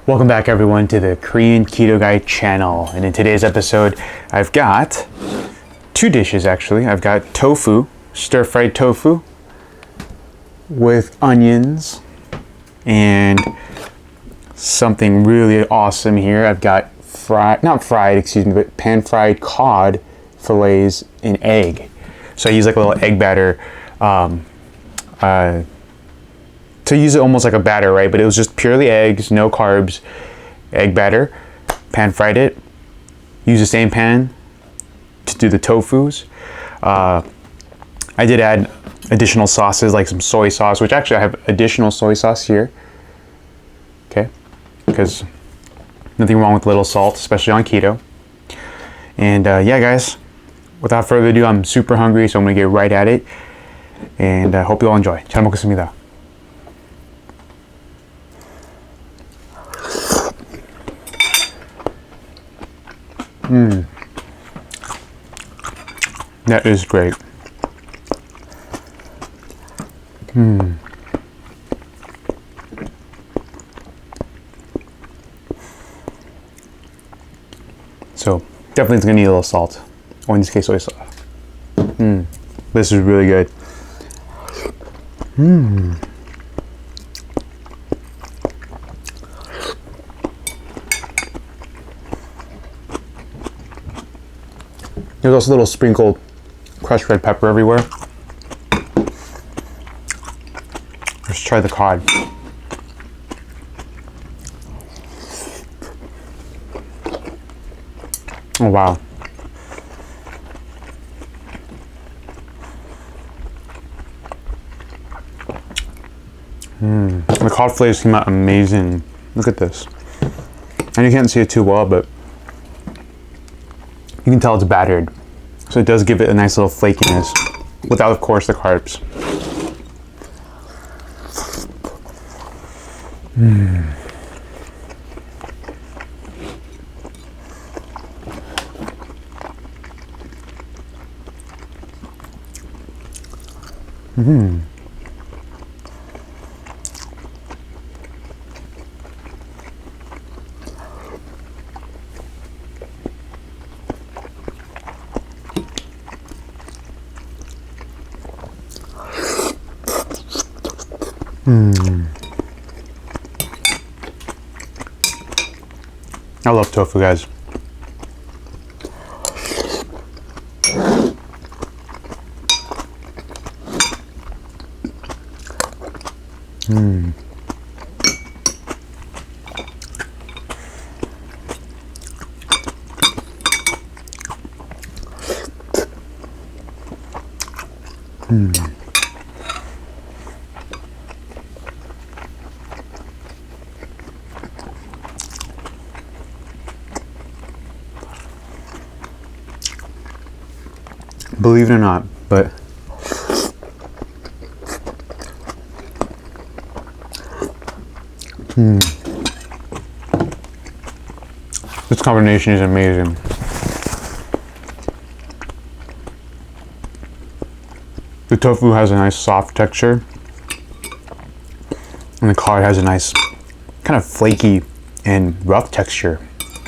Welcome back everyone to the Korean Keto Guy channel, and in today's episode I've got two dishes actually. I've got tofu, stir-fried tofu with onions, and something really awesome here. I've got pan-fried cod fillets in egg. So I use like a little egg batter to use it almost like a batter, right? But it was just purely eggs, no carbs, egg batter, pan fried it. Use the same pan to do the tofus. I did add additional sauces like some soy sauce, which actually I have additional soy sauce here. Okay, because nothing wrong with a little salt, especially on keto. And yeah, guys, without further ado, I'm super hungry, so I'm gonna get right at it. And I hope you all enjoy. 잘 먹겠습니다. That is great. So definitely it's gonna need a little salt, or in this case soy sauce. This is really good. There's also a little sprinkled crushed red pepper everywhere. Let's try the cod. Oh wow. The cod flavors came out amazing. Look at this. And you can't see it too well, but you can tell it's battered. So it does give it a nice little flakiness without, of course, the carbs. I love tofu, guys. Believe it or not, but this combination is amazing. The tofu has a nice soft texture, and the cod has a nice kind of flaky and rough texture.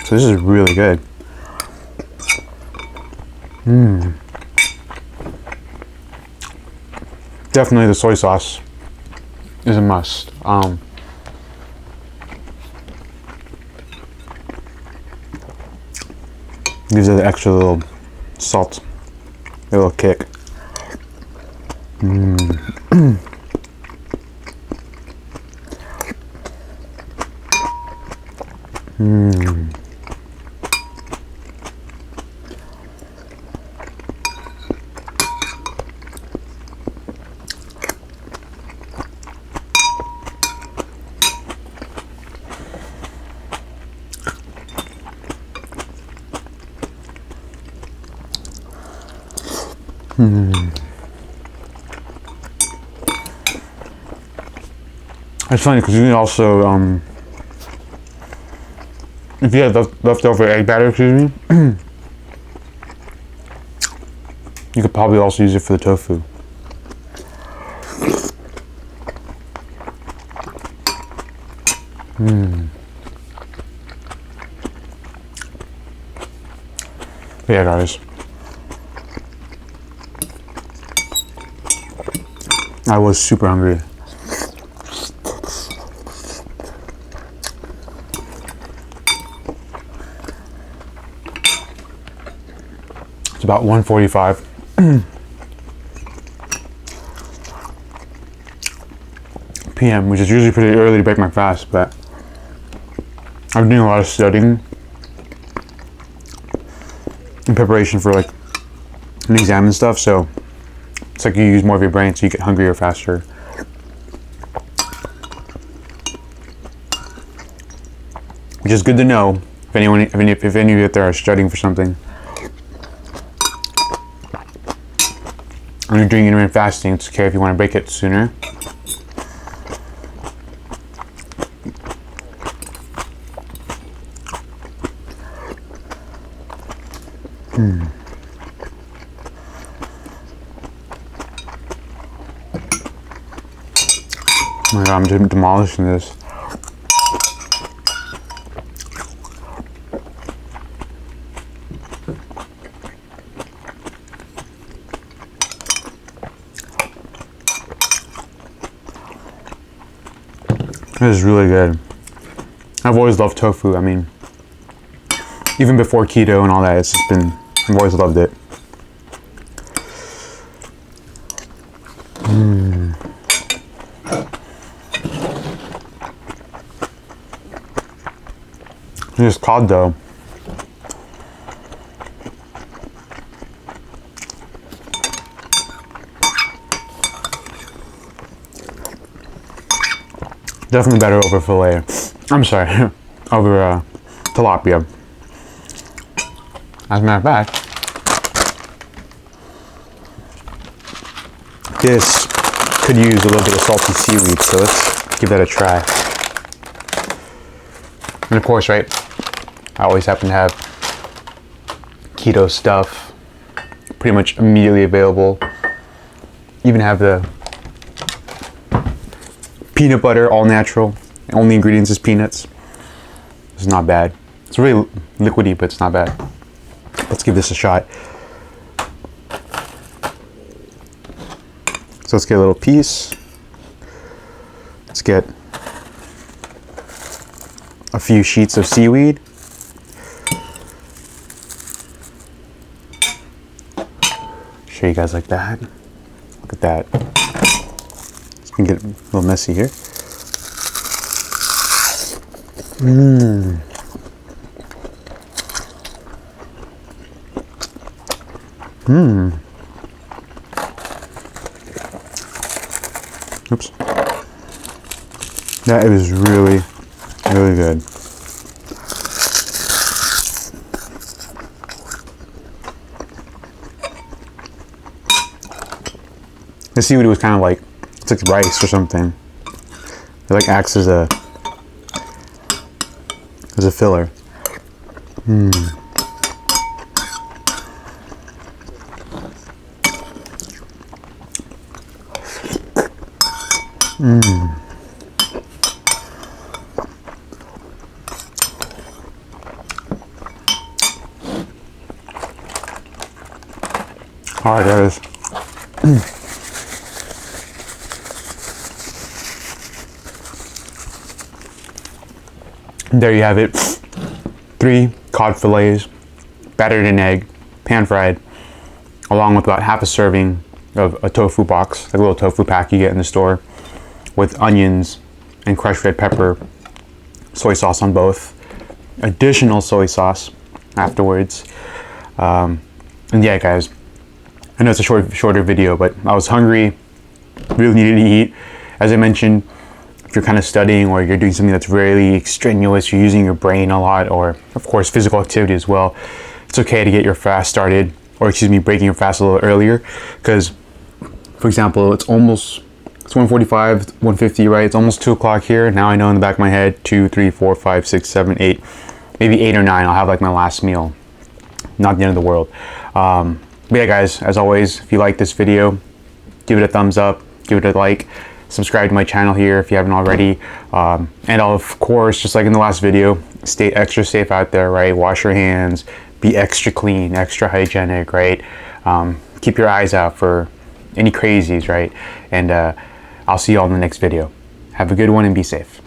So this is really good. Definitely the soy sauce is a must. Gives it the extra little salt, a little kick. It's funny because you can also, if you have leftover egg batter, excuse me, you could probably also use it for the tofu. But yeah, guys. I was super hungry. It's about 1:45 p.m., which is usually pretty early to break my fast, but I'm doing a lot of studying in preparation for like an exam and stuff, so it's like you use more of your brain, so you get hungrier faster. Which is good to know if any of you out there are studying for something and you're doing intermittent fasting. It's okay if you want to break it sooner. Oh my God, I'm just demolishing this. This is really good. I've always loved tofu. I mean, even before keto and all that, it's just been, I've always loved it. This cod though. Definitely better over fillet. I'm sorry, over tilapia. As a matter of fact, this could use a little bit of salty seaweed, so let's give that a try. And of course, right, I always happen to have keto stuff pretty much immediately available. Even have the peanut butter, all natural. The only ingredients is peanuts. It's not bad. It's really liquidy, but it's not bad. Let's give this a shot. So let's get a little piece. Let's get a few sheets of seaweed. Show you guys like that. Look at that. It's gonna get a little messy here. Oops. That is really, really good. The seaweed was kind of like, it's like rice or something. It like acts as a filler. All right, guys. There you have it. 3 cod fillets, battered in egg, pan fried, along with about half a serving of a tofu box, like a little tofu pack you get in the store, with onions and crushed red pepper, soy sauce on both, additional soy sauce afterwards. And yeah, guys, I know it's a shorter video, but I was hungry, really needed to eat. As I mentioned, if you're kind of studying or you're doing something that's really strenuous, you're using your brain a lot, or of course physical activity as well, it's okay to get your fast started, or excuse me, breaking your fast a little earlier. Because, for example, it's 1:45, 1:50, right? It's almost 2 o'clock here. Now I know in the back of my head, 2, 3, 4, 5, 6, 7, 8, maybe 8 or 9, I'll have like my last meal. Not the end of the world. But yeah, guys, as always, if you like this video, give it a thumbs up, give it a like, subscribe to my channel here if you haven't already. And of course, just like in the last video, stay extra safe out there, right? Wash your hands, Be extra clean, extra hygienic, right? Keep your eyes out for any crazies, right? And I'll see you all in the next video. Have a good one and be safe.